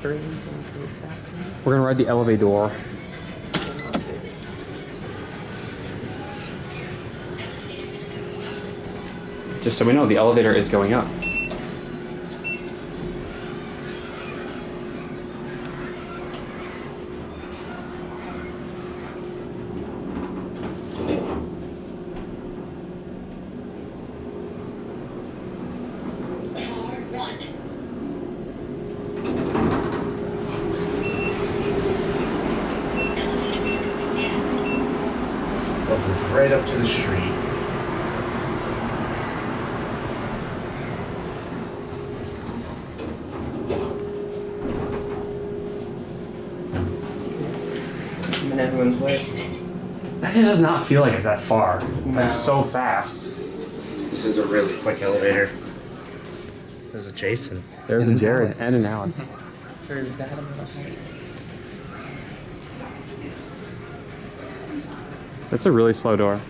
Burlington Coat Factory. We're gonna ride the elevator. Las Vegas. Just so we know, the elevator is going up. Opens right up to the street. I'm in everyone's way. That just does not feel like it's that far. That's so fast. This is a really quick elevator. There's a Jason. There's a Jared and an Alex. For that amount of height. That's a really slow door.